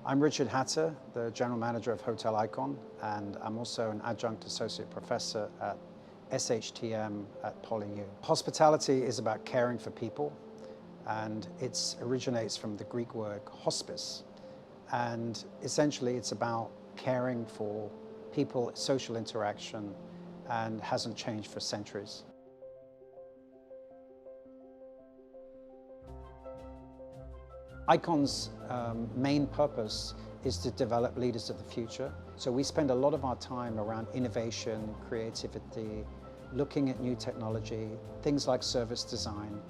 I'm Richard Hatter, the General Manager of Hotel Icon, and I'm also an Adjunct Associate Professor at SHTM at PolyU. Hospitality is about caring for people, and it originates from the Greek word hospice. And essentially it's about caring for people, social interaction, and hasn't changed for centuries. Icon's main purpose is to develop leaders of the future. So we spend a lot of our time around innovation, creativity, looking at new technology, things like service design,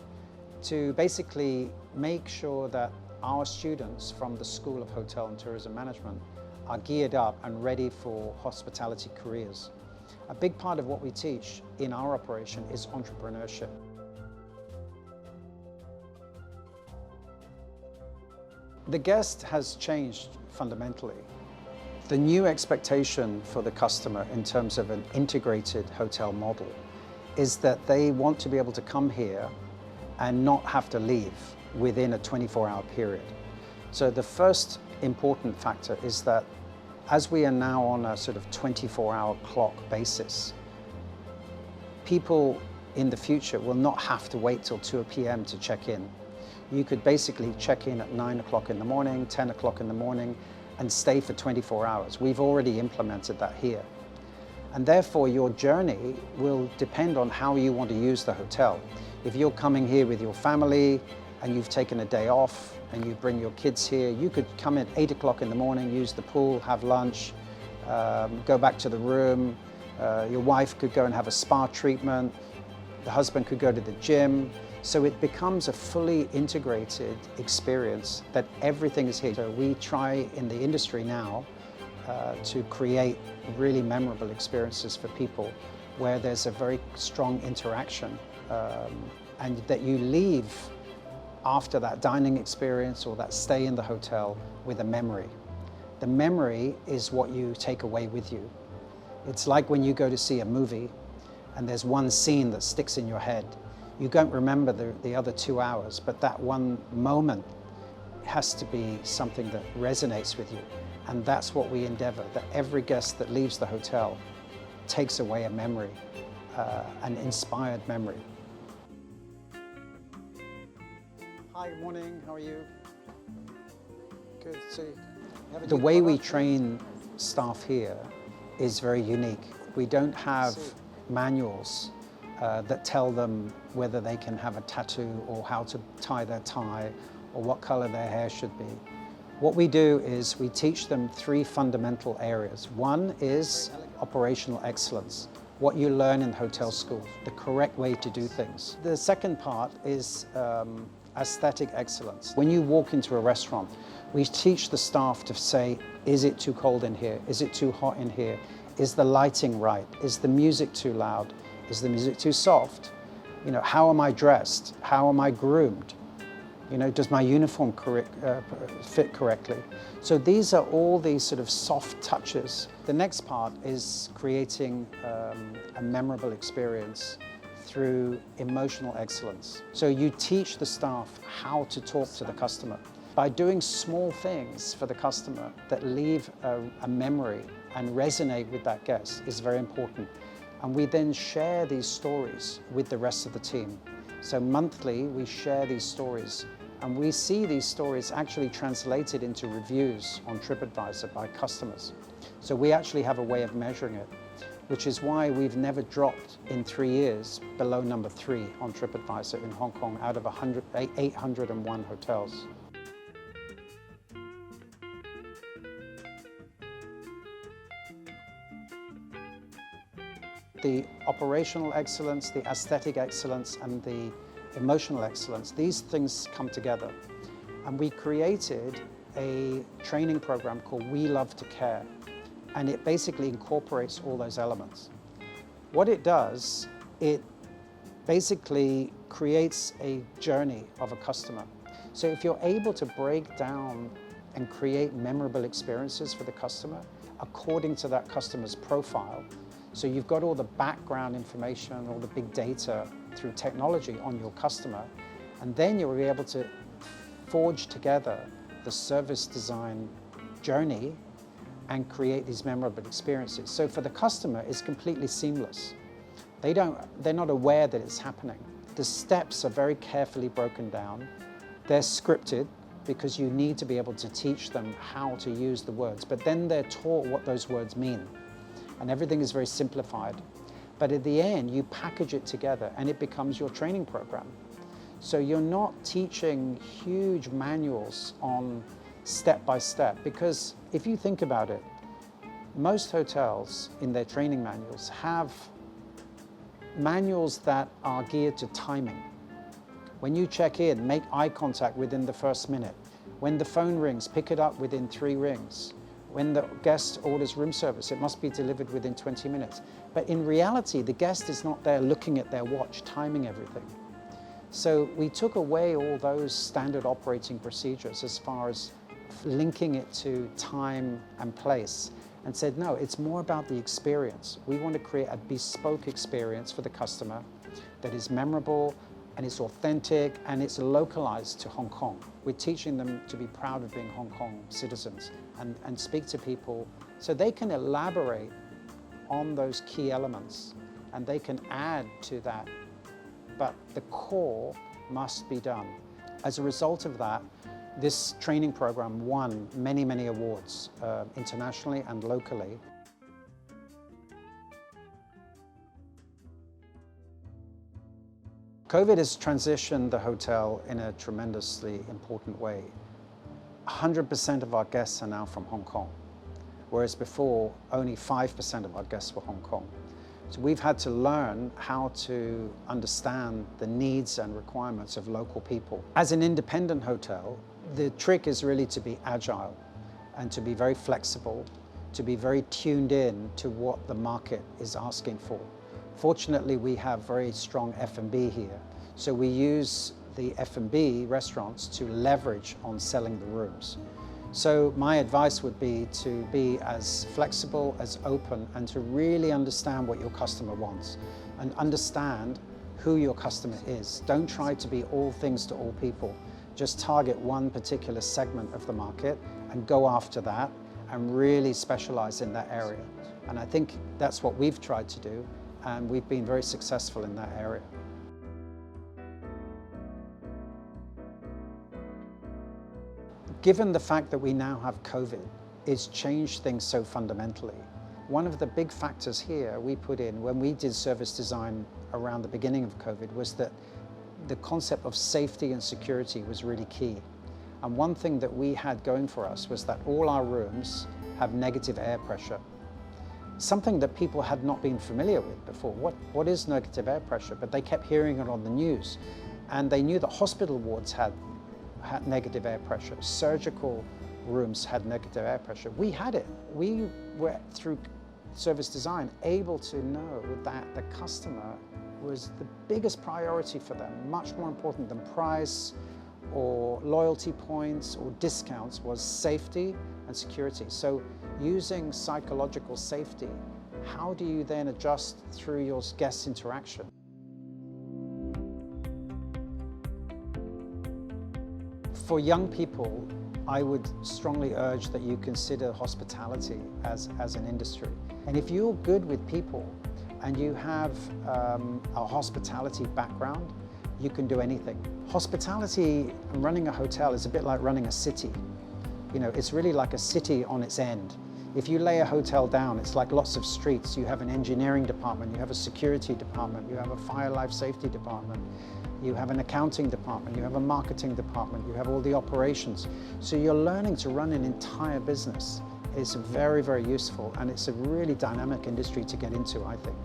to basically make sure that our students from the School of Hotel and Tourism Management are geared up and ready for hospitality careers. A big part of what we teach in our operation is entrepreneurship. The guest has changed fundamentally. The new expectation for the customer in terms of an integrated hotel model is that they want to be able to come here and not have to leave within a 24-hour period. So the first important factor is that as we are now on a sort of 24-hour clock basis, people in the future will not have to wait till 2 p.m. to check in. You could basically check in at 9 o'clock in the morning, 10 o'clock in the morning, and stay for 24 hours. We've already implemented that here. And therefore, your journey will depend on how you want to use the hotel. If you're coming here with your family and you've taken a day off and you bring your kids here, you could come at 8 o'clock in the morning, use the pool, have lunch, go back to the room. Your wife could go and have a spa treatment. The husband could go to the gym. So it becomes a fully integrated experience that everything is here. So we try in the industry now to create really memorable experiences for people where there's a very strong interaction and that you leave after that dining experience or that stay in the hotel with a memory. The memory is what you take away with you. It's like when you go to see a movie and there's one scene that sticks in your head. You don't remember the other 2 hours, but that one moment has to be something that resonates with you. And that's what we endeavor, that every guest that leaves the hotel takes away a memory, an inspired memory. Hi, good morning, how are you? Good to see you. The way we train staff here is very unique. We don't have manuals that tell them whether they can have a tattoo or how to tie their tie or what color their hair should be. What we do is we teach them 3 fundamental areas. One is operational excellence, what you learn in hotel school, the correct way to do things. The second part is aesthetic excellence. When you walk into a restaurant, we teach the staff to say, is it too cold in here? Is it too hot in here? Is the lighting right? Is the music too loud? Is the music too soft? You know, how am I dressed? How am I groomed? You know, does my uniform fit correctly? So these are all these sort of soft touches. The next part is creating a memorable experience through emotional excellence. So you teach the staff how to talk to the customer. By doing small things for the customer that leave a memory and resonate with that guest is very important. And we then share these stories with the rest of the team. So monthly, we share these stories, and we see these stories actually translated into reviews on TripAdvisor by customers. So we actually have a way of measuring it, which is why we've never dropped in 3 years below number 3 on TripAdvisor in Hong Kong out of 801 hotels. The operational excellence, the aesthetic excellence, and the emotional excellence, these things come together. And we created a training program called We Love to Care, and it basically incorporates all those elements. What it does, it basically creates a journey of a customer. So if you're able to break down and create memorable experiences for the customer according to that customer's profile, so you've got all the background information, all the big data through technology on your customer, and then you'll be able to forge together the service design journey and create these memorable experiences. So for the customer, it's completely seamless. They're not aware that it's happening. The steps are very carefully broken down. They're scripted because you need to be able to teach them how to use the words, but then they're taught what those words mean. And everything is very simplified. But at the end, you package it together and it becomes your training program. So you're not teaching huge manuals on step by step, because if you think about it, most hotels in their training manuals have manuals that are geared to timing. When you check in, make eye contact within the first minute. When the phone rings, pick it up within 3 rings. When the guest orders room service, it must be delivered within 20 minutes. But in reality, the guest is not there looking at their watch, timing everything. So we took away all those standard operating procedures as far as linking it to time and place, and said, no, it's more about the experience. We want to create a bespoke experience for the customer that is memorable and it's authentic and it's localized to Hong Kong. We're teaching them to be proud of being Hong Kong citizens and speak to people so they can elaborate on those key elements and they can add to that, but the core must be done. As a result of that, this training program won many, many awards, internationally and locally. COVID has transitioned the hotel in a tremendously important way. 100% of our guests are now from Hong Kong, whereas before only 5% of our guests were Hong Kong. So we've had to learn how to understand the needs and requirements of local people. As an independent hotel, the trick is really to be agile and to be very flexible, to be very tuned in to what the market is asking for. Fortunately, we have very strong F&B here, so we use the F&B restaurants to leverage on selling the rooms. So my advice would be to be as flexible, as open, and to really understand what your customer wants and understand who your customer is. Don't try to be all things to all people. Just target one particular segment of the market and go after that and really specialize in that area. And I think that's what we've tried to do, and we've been very successful in that area. Given the fact that we now have COVID, it's changed things so fundamentally. One of the big factors here we put in when we did service design around the beginning of COVID was that the concept of safety and security was really key. And one thing that we had going for us was that all our rooms have negative air pressure. Something that people had not been familiar with before. What is negative air pressure? But they kept hearing it on the news. And they knew that hospital wards had negative air pressure. Surgical rooms had negative air pressure. We had it. We were, through service design, able to know that the customer was the biggest priority for them, much more important than price or loyalty points or discounts, was safety and security. So using psychological safety, how do you then adjust through your guest interaction? For young people, I would strongly urge that you consider hospitality as an industry. And if you're good with people and you have a hospitality background, you can do anything. Hospitality and running a hotel is a bit like running a city. You know, it's really like a city on its end. If you lay a hotel down, it's like lots of streets. You have an engineering department, you have a security department, you have a fire life safety department, you have an accounting department, you have a marketing department, you have all the operations. So you're learning to run an entire business. It's very, very useful, and it's a really dynamic industry to get into, I think.